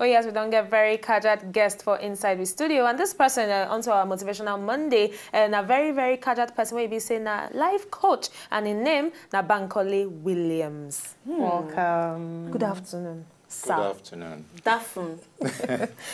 But yes, we don't get very casual guest for Inside the Studio. And this person, onto our Motivational Monday, and a very, very casual person will be saying a life coach. And in name, na Bankole Williams. Welcome. Good afternoon. Good afternoon. Daphne.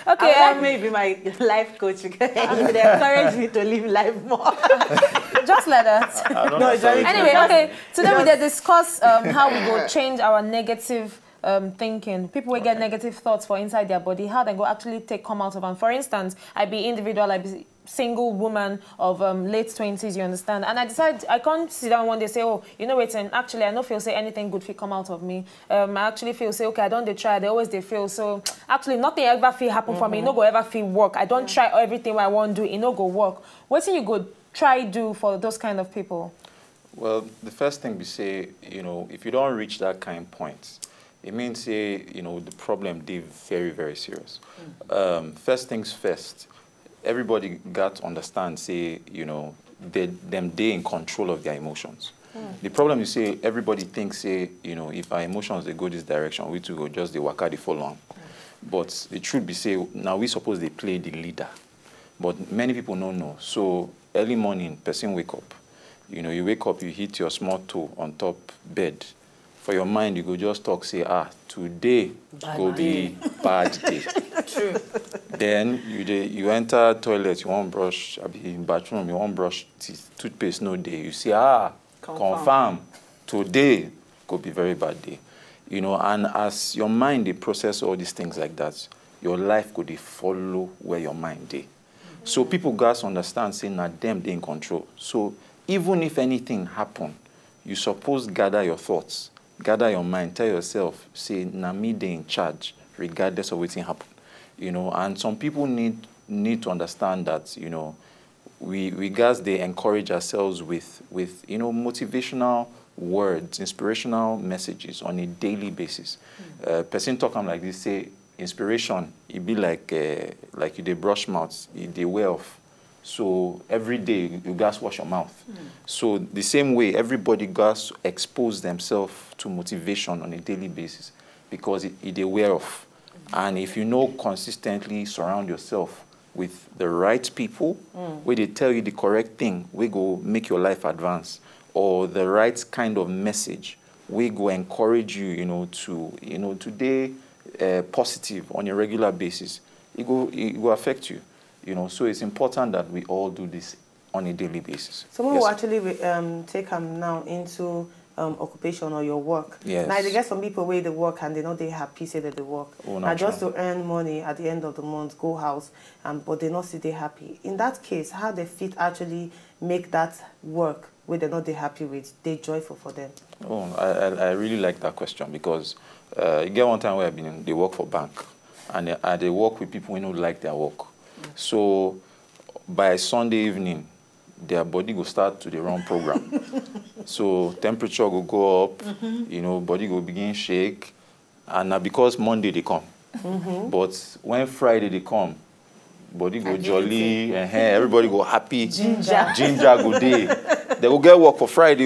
Okay. Maybe my life coach because they encourage me to live life more. Just let us. Anyway, okay. Today we did discuss how we go change our negative thinking. People will get negative thoughts for inside their body, how they go actually come out of them. For instance, I be individual, I be single woman of late 20s, you understand? And I decided, I can't sit down one day and say, oh, you know what, actually, I don't feel say anything good will come out of me. I actually feel say, okay, I don't try, they always feel. So actually, nothing ever feel happen for me. No go ever feel work. I don't try everything I want to do, it no go work. What do you go try do for those kind of people? Well, the first thing we say, you know, if you don't reach that kind of point, it means, say, you know, the problem is very, very serious. First things first, everybody got to understand, say, you know, they in control of their emotions. The problem is, say, everybody thinks, say, you know, if our emotions, they go this direction, we too go just the waka, they follow on. But the truth be, say, now we suppose they play the leader. But many people don't know. So early morning, person wake up. You know, you wake up, you hit your small toe on top bed. For your mind, you go just talk, say, today go be bad day. True. Then you enter toilet, you want brush, in bathroom, you want brush teeth, toothpaste, no day. You say, confirm, today go be very bad day. You know, and as your mind, they process all these things like that, your life could follow where your mind dey. So people guys understand, saying that them they in control. So even if anything happen, you suppose gather your thoughts, gather your mind, tell yourself, say, na me they in charge, regardless of what's happen. You know, and some people need to understand that, you know, we guys they encourage ourselves with you know, motivational words, inspirational messages on a daily basis. Person talk like this, say inspiration, it be like you they brush mouth, they wear off. So every day you guys wash your mouth. So the same way, everybody guys expose themselves to motivation on a daily basis because it they wear off. And if you know consistently surround yourself with the right people, where they tell you the correct thing, we go make your life advance, or the right kind of message, we go encourage you, you know, today positive on a regular basis, it will affect you. You know, so it's important that we all do this on a daily basis. So we will actually take them now into occupation or your work. Yes. Now, they get some people where they work and they know they happy, say that they work. Now, just to earn money at the end of the month, go house, but they not see they happy. In that case, how they fit actually make that work where they're not they happy with, they joyful for them? Oh, I really like that question because you get one time where they work for bank and they work with people who don't like their work. So by Sunday evening, their body will start to the wrong program. So temperature will go up, you know, body will begin shake. And now because Monday they come. But when Friday they come, body go jolly, and everybody go happy. Ginger go day. They will get work for Friday,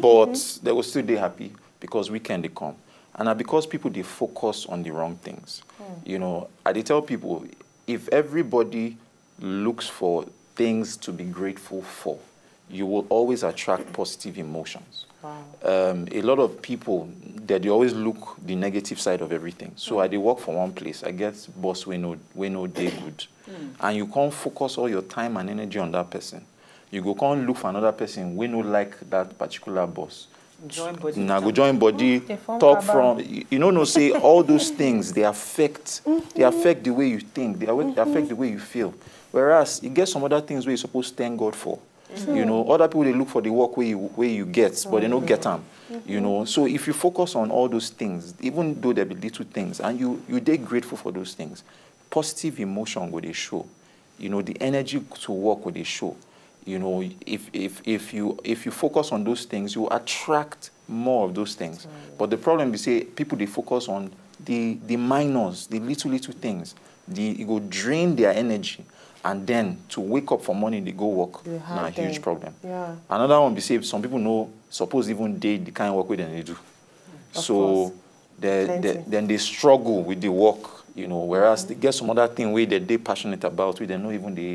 but they will still be happy because weekend they come. And now because people, they focus on the wrong things. You know, I tell people, if everybody looks for things to be grateful for, you will always attract positive emotions. Wow. A lot of people, they always look the negative side of everything. So I work for one place, I get boss we know they good. And you can't focus all your time and energy on that person. You can't look for another person we no like that particular boss. Join body. Now go join body, talk from, you know, say all those things, they affect the way you think, they affect the way you feel. Whereas you get some other things where you're supposed to thank God for. You know, other people, they look for the work where you get, but they don't get them. You know, so if you focus on all those things, even though there be little things, and you stay grateful for those things, positive emotion will they show. You know, the energy to work will they show. You know, if you focus on those things, you attract more of those things. But the problem is, say, people, they focus on the minors, the little things. It will drain their energy. And then to wake up for morning, they go work. Now a huge problem. Yeah. Another one be say some people know, suppose even they the kind of work with them they do. So then they struggle with the work. You know, whereas they get some other thing where they're passionate about, where they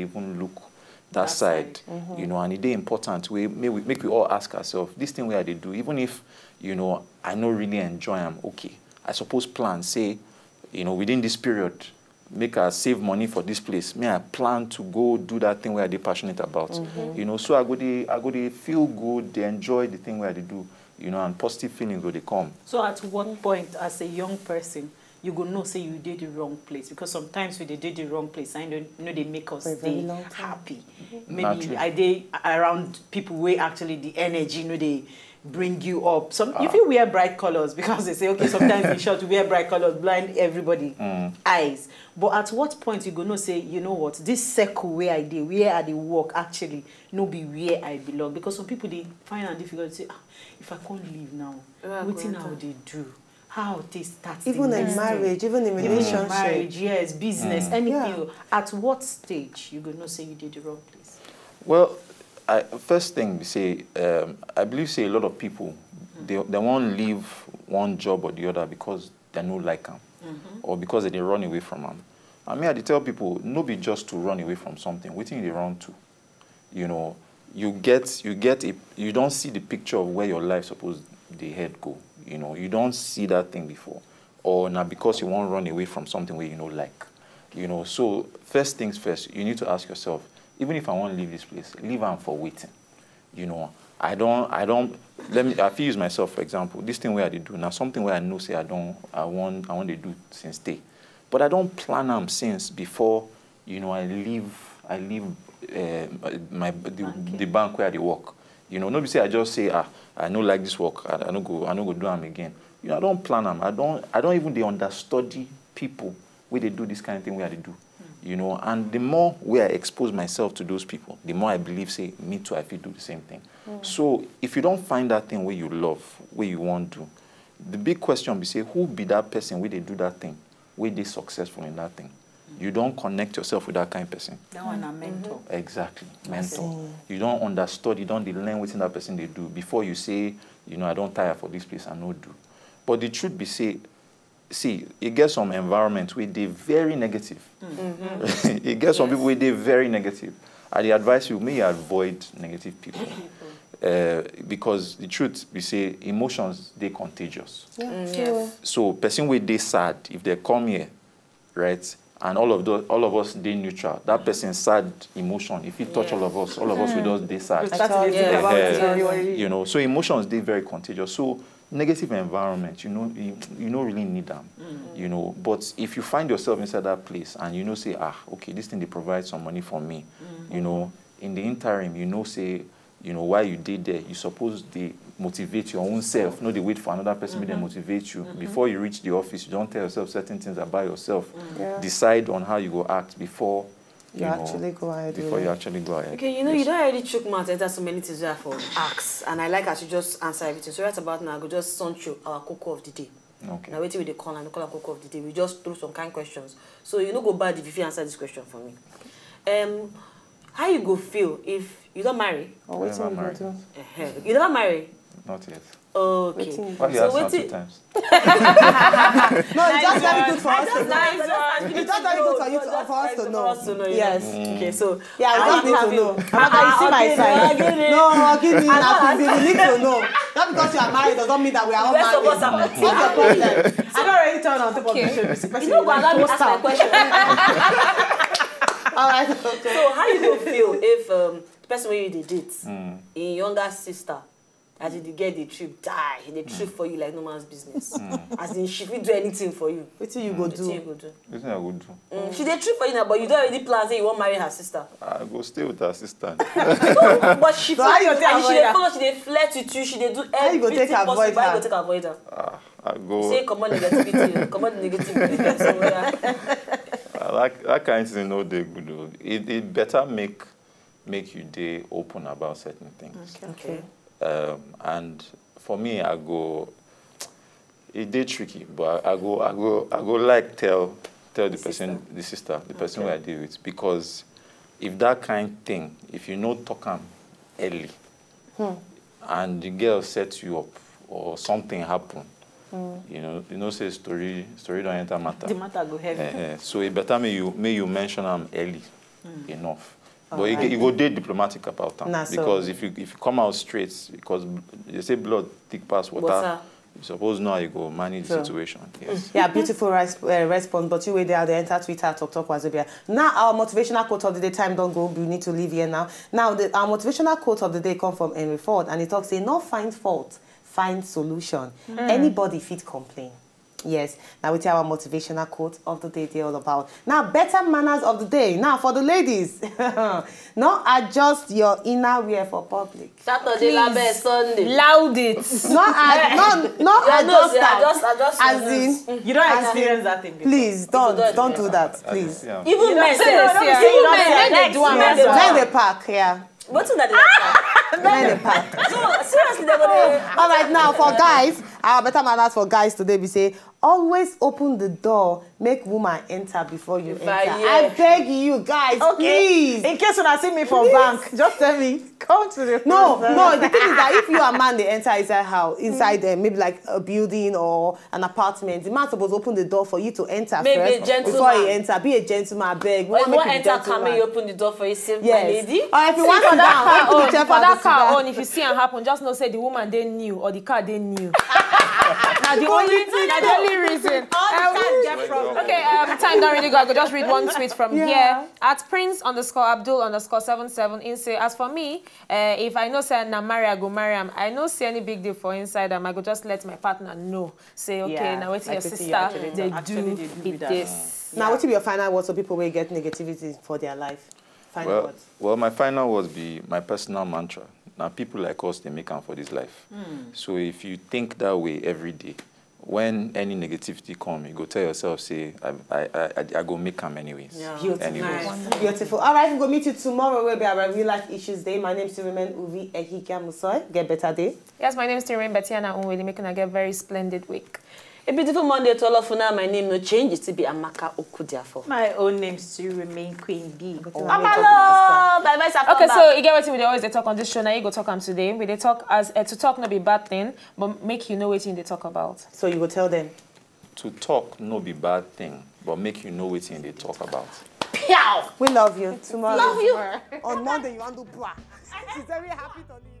even look that side. You know, and it's important. Make we all ask ourselves, this thing where they do, even if, you know, I don't really enjoy them, okay. I suppose plan, say, you know, within this period, make us save money for this place. May I plan to go do that thing where they're passionate about. You know, so I go they feel good, they enjoy the thing where they do, you know, and positive feelings go they come. So at what point, as a young person, you go know say you did the wrong place? Because sometimes when they did the wrong place, I know they make us stay happy. Maybe I did around people where actually the energy, you know, they bring you up. If you wear bright colors, because they say, okay, sometimes it's short to wear bright colors, blind everybody eyes. But at what point you go no say, you know what, this circle where I did, where I did work actually no be where I belong? Because some people they find it difficult to say, if I can't leave now, what thing how they do? How they start? Even in marriage, even in relationship. Marriage, yes, business, anything. Yeah. At what stage you go no say you did the wrong place? Well, first thing we say, I believe say a lot of people, they won't leave one job or the other because they don't like them, or because they run away from them. I mean, I tell people, no be just to run away from something. We think they run to. You know, you don't see the picture of where your life supposed the head go. You know, you don't see that thing before, or now because you won't run away from something where you don't like. You know, so first things first, you need to ask yourself, even if I want to leave this place, leave am for waiting. You know, I feel use myself, for example, this thing where I do now, something where I know say I want to do since day. But I don't plan them since before, you know, I leave the bank where I work. You know, nobody say I just say, I don't like this work, I don't go do them again. You know, I don't plan them. I don't even understudy people where they do this kind of thing where they do. You know, and the more where I expose myself to those people, the more I believe, say, me too, I feel do the same thing. So if you don't find that thing where you love, where you want to, the big question be say, who be that person where they do that thing, where they successful in that thing? You don't connect yourself with that kind of person. That one a mentor. Exactly, mentor. You don't understand, you don't learn within that person they do before you say, you know, I don't tire for this place, I no do. But the truth be say, see, it gets some environment where they're very negative. It gets some people where they're very negative. I advise you, may you avoid negative people. Because the truth, we say, emotions, they're contagious. So, person where they sad, if they come here, right, and all of us, they neutral, that person's sad emotion, if it touch all of us with us, they sad. You know, so emotions, they're very contagious. So, negative environment, you know, you don't really need them, you know. But if you find yourself inside that place and you know, say, okay, this thing they provide some money for me, you know, in the interim, you know, say, you know, while you did there, you suppose they motivate your own self. No, they wait for another person, they motivate you. Before you reach the office, you don't tell yourself certain things about yourself. Decide on how you go act before you actually go ahead. Okay, you know, you don't already choke mouth enter so many things there for ask, and I like as you just answer everything. So right about now, I go just send you our cocoa of the day. Okay. Now waiting with the call and the call cocoa of the day. We just throw some kind questions. So you know go bad if you answer this question for me. How you go feel if you don't marry? Oh, wait till you You never marry? Not yet. Okay. Why you ask 2 times? No, it's just very good for us to know. It's just very good for us to know. Yes. Okay, so yeah, I just need to know. I see my side. No, give me. We need to know. Not because you are married does not mean that we are all married. What's your problem? I don't already turn on top of the show. You know what? Let me ask my question. All right. So how you gonna feel if the person where you did date, a younger sister, as in the get the trip die, the trip for you like no man's business. As in she will do anything for you. What you go do? What I go do? She did trip for you now, but you don't already plan say you won't marry her sister. I go stay with her sister. No, but she follow you, and she dey follow, she dey flirt with you, she dey do everything possible. How you go take avoid her? I go. Say come on negativity, come on negativity somewhere. That kind of thing no dey good though. It better make you dey open about certain things. Okay. And for me, I go. It did tricky, but I go like tell the person, the sister, the person who I deal with, because if that kind of thing, if you know talk am early, and the girl sets you up or something happen, You know, say story don't enter matter. The matter go heavy. So it better may you mention them early enough. But you go date diplomatic about them. Because if you come out straight, because they say blood thick past water. You suppose now you go manage the situation. Yes. Yeah, beautiful response. But you wait there, the enter Twitter, talk was there. Now our motivational quote of the day, time don't go, we need to leave here now. Now our motivational quote of the day come from Henry Ford, and he talks, say, not find fault, find solution. Anybody fit complain. Yes, now we tell our motivational quote of the day they're all about. Now, better manners of the day. Now, for the ladies, not adjust your inner wear for public. Saturday, Sunday. Loud it. Not adjust as in. You don't experience that thing before. Please, don't do that, please. Even men say men they pack, yeah. What's that? Men they pack. So, seriously, they're going to... All right, now, for guys, our better manners for guys today, we say, always open the door, make woman enter before you enter. I beg you guys, please. In case when I see me for bank, just tell me, come to the No, the thing is that if you and man, they enter inside house, inside maybe like a building or an apartment, the man supposed to open the door for you to enter maybe first before you enter. Be a gentleman, I beg. Or if you want to enter, come you open the door for you, save my lady. Or if you want to down, for that car on, if you see it happen, just know say the woman they knew or the car they knew. Now the only reason. Okay, time don't really go. I could just read one tweet from here. At Prince_Abdul_77 in say, as for me, if I know say na marry, I go marry him. I no see any big deal for inside I go just let my partner know. Say, okay, now wait till your sister they do this. Now what will be your final words so people will get negativity for their life? Well, my final words be my personal mantra. Now, people like us, they make them for this life. So if you think that way every day, when any negativity comes, you go tell yourself, say, I go make them anyways. Yeah. Beautiful. Beautiful. All right, we'll go meet you tomorrow. We'll be our Real Life Issues Day. My name is Tirimen Uvi Ehika Musoy. Get better day. Yes, my name is Tirimen Betiana Unweli, making a get very splendid week. A beautiful Monday to all of you. My name no change. It's to be Amaka Okudiafo. My own name still remain Queen B. Amalo. Bye-bye. Okay, so you get what we always they talk on this show. Now you go talk on today. We they talk as to talk not be bad thing, but make you know what they talk about. So you go tell them. To talk no be bad thing, but make you know what they talk about. We love you. Tomorrow. Love you. On Monday you want to bra. She's very happy to leave.